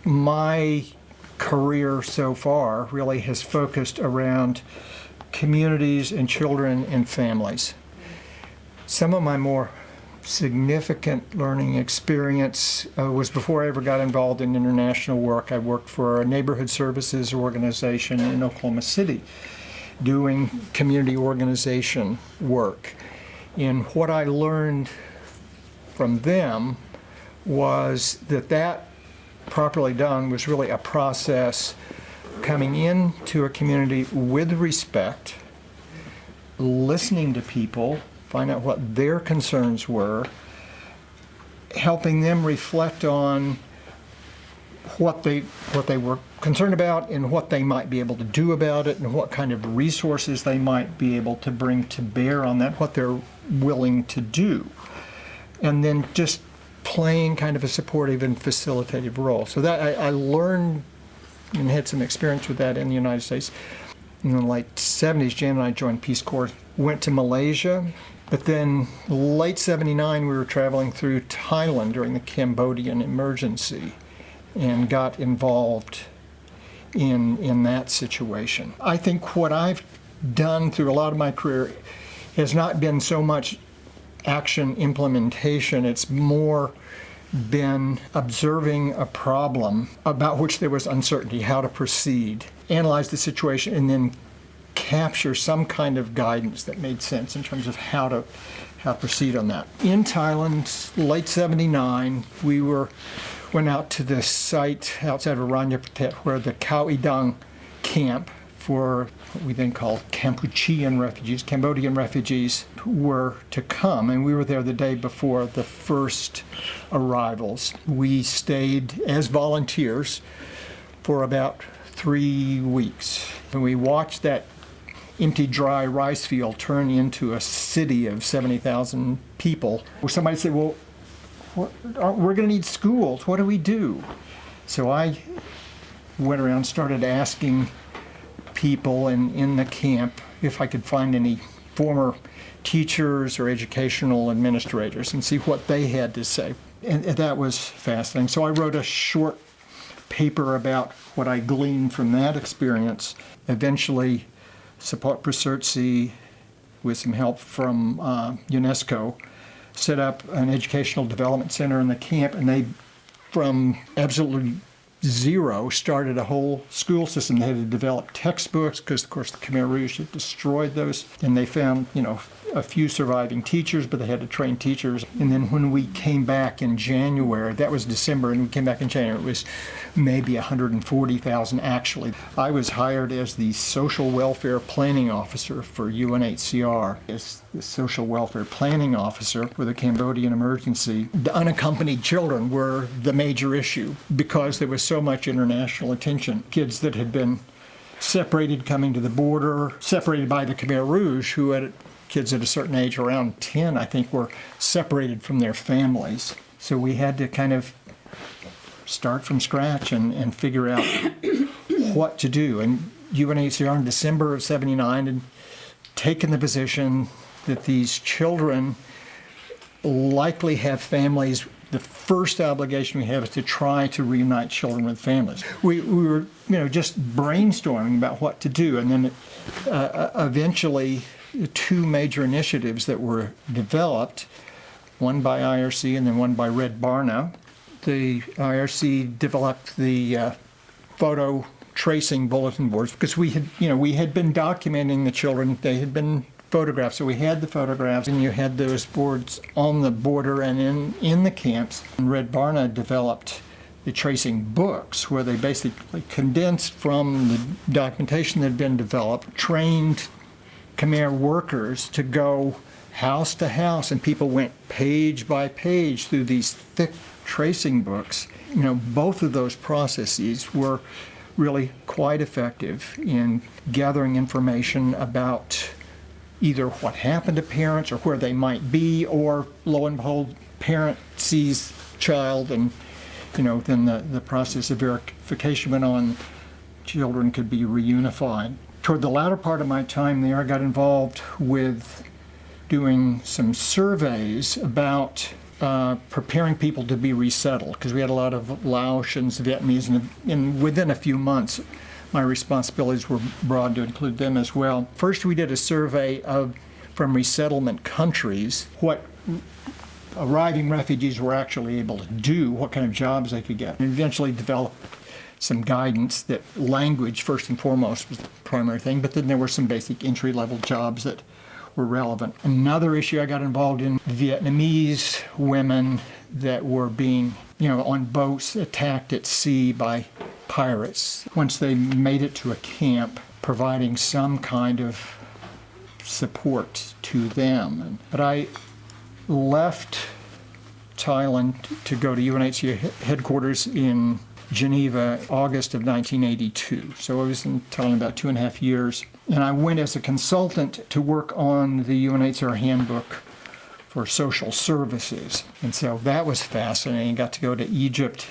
my career so far really has focused around communities and children and families. Some of my more significant learning experience was before I ever got involved in international work. I worked for a neighborhood services organization in Oklahoma City doing community organization work. And what I learned from them was that properly done was really a process coming into a community with respect, listening to people, find out what their concerns were, helping them reflect on what they were concerned about and what they might be able to do about it and what kind of resources they might be able to bring to bear on that, what they're willing to do. And then just playing kind of a supportive and facilitative role. So that I learned and had some experience with that in the United States. In the late 70s, Jan and I joined Peace Corps, went to Malaysia, but then late 79 we were traveling through Thailand during the Cambodian emergency and got involved in that situation. I think what I've done through a lot of my career has not been so much action implementation, it's more been observing a problem about which there was uncertainty, how to proceed, analyze the situation, and then capture some kind of guidance that made sense in terms of how to proceed on that. In Thailand, late 79, we went out to this site outside of Raniyapatet where the Khao Idang camp for what we then called Cambodian refugees were to come, and we were there the day before the first arrivals. We stayed as volunteers for about 3 weeks, and we watched that empty, dry rice field turn into a city of 70,000 people. Somebody said, well, we're going to need schools. What do we do? So I went around, started asking people in the camp if I could find any former teachers or educational administrators and see what they had to say. And that was fascinating. So I wrote a short paper about what I gleaned from that experience. Eventually, Support Presertsi, with some help from UNESCO, set up an educational development center in the camp, and they, from absolutely zero, started a whole school system. They had to develop textbooks because, of course, the Khmer Rouge had destroyed those, and they found, a few surviving teachers, but they had to train teachers. And then when we came back in January, that was December, and we came back in January, it was maybe 140,000 actually. I was hired as the social welfare planning officer for UNHCR. As the social welfare planning officer for the Cambodian emergency, the unaccompanied children were the major issue because there was so much international attention. Kids that had been separated coming to the border, separated by the Khmer Rouge, who had kids at a certain age, around 10, I think, were separated from their families. So we had to kind of start from scratch and figure out what to do. And UNHCR in December of 79 had taken the position that these children likely have families. The first obligation we have is to try to reunite children with families. We were, just brainstorming about what to do, and then eventually, two major initiatives that were developed, one by IRC and then one by Red Barna. The IRC developed the photo tracing bulletin boards because we had been documenting the children. They had been photographed, so we had the photographs, and you had those boards on the border and in the camps. And Red Barna developed the tracing books, where they basically condensed from the documentation that had been developed, trained Khmer workers to go house to house, and people went page by page through these thick tracing books. Both of those processes were really quite effective in gathering information about either what happened to parents or where they might be, or lo and behold, parent sees child, and then the process of verification went on. Children could be reunified. Toward the latter part of my time there, I got involved with doing some surveys about preparing people to be resettled, because we had a lot of Laotians, Vietnamese, and within a few months, my responsibilities were broad to include them as well. First, we did a survey from resettlement countries, what arriving refugees were actually able to do, what kind of jobs they could get, and eventually developed some guidance that language, first and foremost, was the primary thing, but then there were some basic entry-level jobs that were relevant. Another issue I got involved in, Vietnamese women that were being, on boats attacked at sea by pirates. Once they made it to a camp, providing some kind of support to them. But I left Thailand to go to UNHCR headquarters in Geneva, August of 1982. So I was in Thailand about 2.5 years. And I went as a consultant to work on the UNHCR handbook for social services. And so that was fascinating. Got to go to Egypt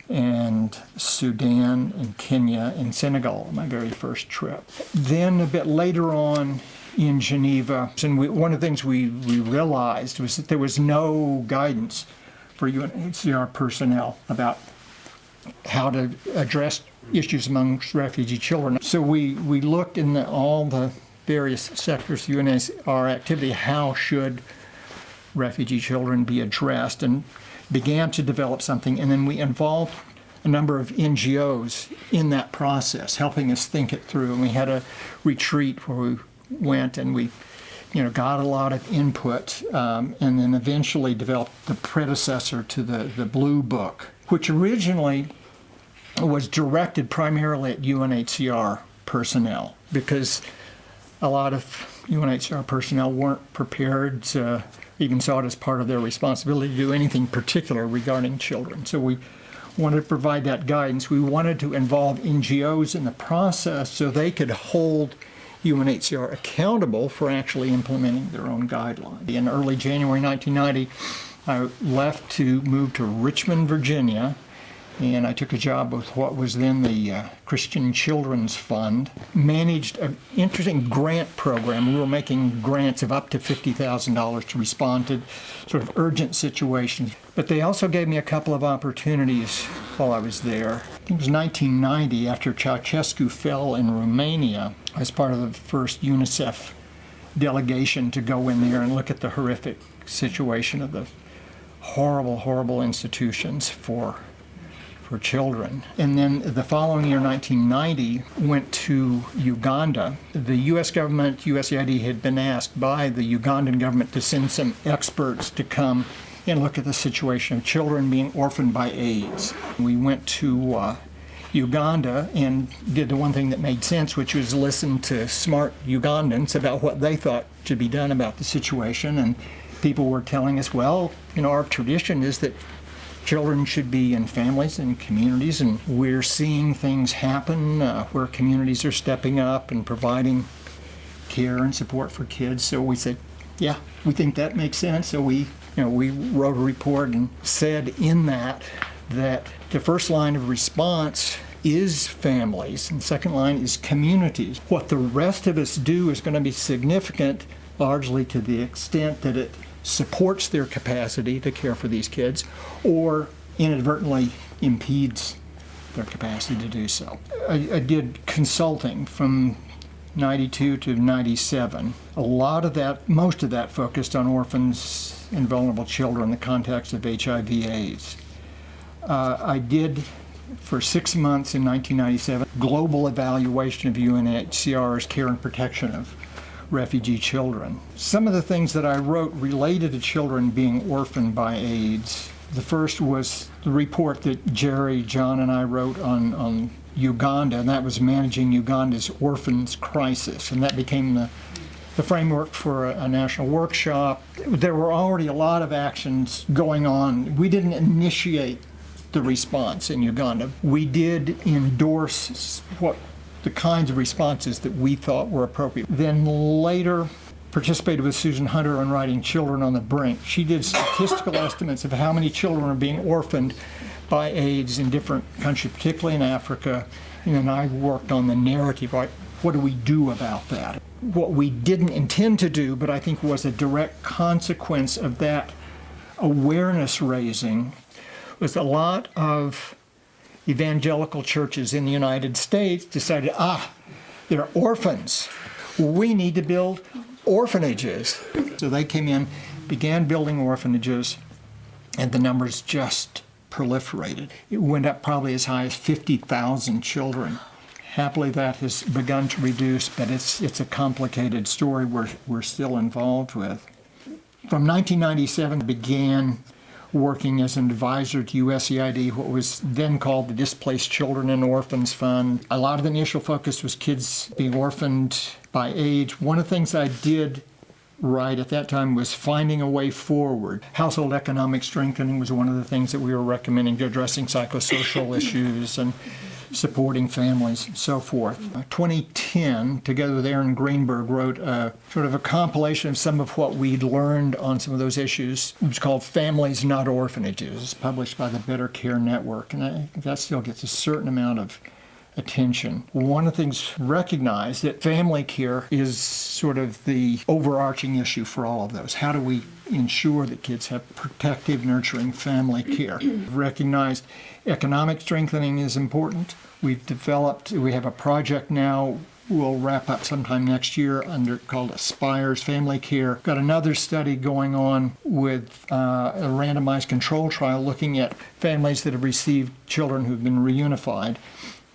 and Sudan and Kenya and Senegal on my very first trip. Then a bit later on in Geneva, and one of the things we realized was that there was no guidance for UNHCR personnel about how to address issues amongst refugee children. So we looked in all the various sectors of UNHCR activity, how should refugee children be addressed, and began to develop something, and then we involved a number of NGOs in that process, helping us think it through. And we had a retreat where we went and we got a lot of input, and then eventually developed the predecessor to the Blue Book, which originally was directed primarily at UNHCR personnel, because a lot of UNHCR personnel weren't prepared, even saw it as part of their responsibility to do anything particular regarding children. So we wanted to provide that guidance. We wanted to involve NGOs in the process so they could hold UNHCR accountable for actually implementing their own guidelines. In early January 1990, I left to move to Richmond, Virginia, and I took a job with what was then the Christian Children's Fund, managed an interesting grant program. We were making grants of up to $50,000 to respond to sort of urgent situations. But they also gave me a couple of opportunities while I was there. I think it was 1990, after Ceausescu fell in Romania, as part of the first UNICEF delegation to go in there and look at the horrific situation of the horrible, horrible institutions for children. And then the following year, 1990, went to Uganda. The U.S. government, USAID, had been asked by the Ugandan government to send some experts to come and look at the situation of children being orphaned by AIDS. We went to Uganda and did the one thing that made sense, which was listen to smart Ugandans about what they thought should be done about the situation. And people were telling us, well, our tradition is that children should be in families and communities, and we're seeing things happen where communities are stepping up and providing care and support for kids. So we said, yeah, we think that makes sense. So we wrote a report and said in that the first line of response is families, and second line is communities. What the rest of us do is going to be significant, largely to the extent that it supports their capacity to care for these kids or inadvertently impedes their capacity to do so. I did consulting from 92 to 97. A lot of that, most of that focused on orphans and vulnerable children in the context of HIV/AIDS. I did, for 6 months in 1997, global evaluation of UNHCR's care and protection of refugee children. Some of the things that I wrote related to children being orphaned by AIDS. The first was the report that Jerry, John, and I wrote on Uganda, and that was managing Uganda's orphans crisis, and that became the framework for a national workshop. There were already a lot of actions going on. We didn't initiate the response in Uganda. We did endorse the kinds of responses that we thought were appropriate. Then later participated with Susan Hunter on writing Children on the Brink. She did statistical estimates of how many children are being orphaned by AIDS in different countries, particularly in Africa. And then I worked on the narrative, right? What do we do about that? What we didn't intend to do, but I think was a direct consequence of that awareness raising was a lot of evangelical churches in the United States decided, there are orphans. We need to build orphanages. So they came in, began building orphanages, and the numbers just proliferated. It went up probably as high as 50,000 children. Happily, that has begun to reduce, but it's a complicated story we're still involved with. From 1997, I began working as an advisor to USAID, what was then called the Displaced Children and Orphans Fund. A lot of the initial focus was kids being orphaned by age. One of the things I did right at that time was finding a way forward. Household economic strengthening was one of the things that we were recommending, addressing psychosocial issues and supporting families and so forth. 2010, together with Aaron Greenberg, wrote sort of a compilation of some of what we'd learned on some of those issues. It was called Families Not Orphanages. It's published by the Better Care Network, and I think that still gets a certain amount of attention. One of the things recognized that family care is sort of the overarching issue for all of those. How do we ensure that kids have protective, nurturing family care? Recognized economic strengthening is important. We have a project now, we'll wrap up sometime next year called Aspires Family Care. Got another study going on with a randomized control trial looking at families that have received children who've been reunified,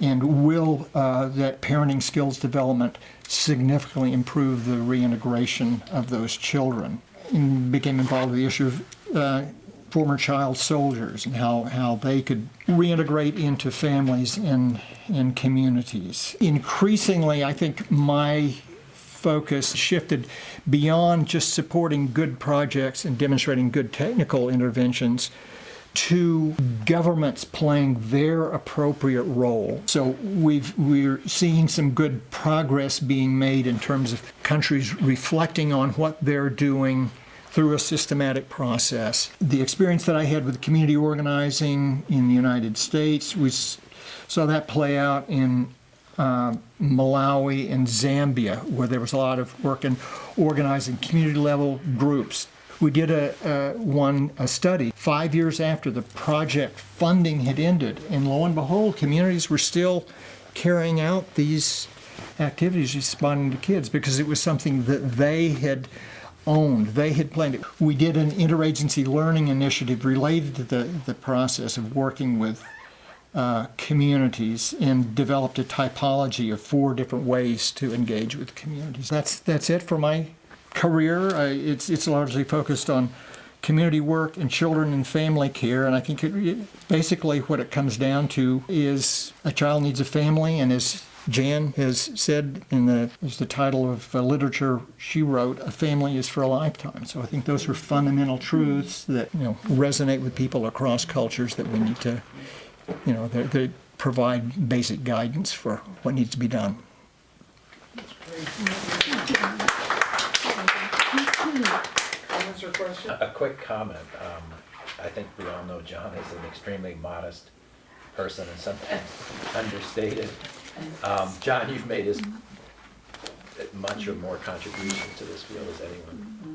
and will that parenting skills development significantly improve the reintegration of those children. And became involved with the issue of former child soldiers and how they could reintegrate into families and communities. Increasingly, I think my focus shifted beyond just supporting good projects and demonstrating good technical interventions to governments playing their appropriate role. So we're seeing some good progress being made in terms of countries reflecting on what they're doing through a systematic process. The experience that I had with community organizing in the United States, we saw that play out in Malawi and Zambia, where there was a lot of work in organizing community-level groups. We did a study 5 years after the project funding had ended, and lo and behold, communities were still carrying out these activities responding to kids because it was something that they had owned, they had planned it. We did an interagency learning initiative related to the process of working with communities and developed a typology of 4 different ways to engage with communities. That's it for my career. It's largely focused on community work and children and family care, and I think basically what it comes down to is a child needs a family, and as Jan has said is the title of literature she wrote, a family is for a lifetime. So I think those are fundamental truths that resonate with people across cultures that we need to, they provide basic guidance for what needs to be done. A quick comment. I think we all know John is an extremely modest person and sometimes understated. John, you've made as much or more contribution to this field as anyone.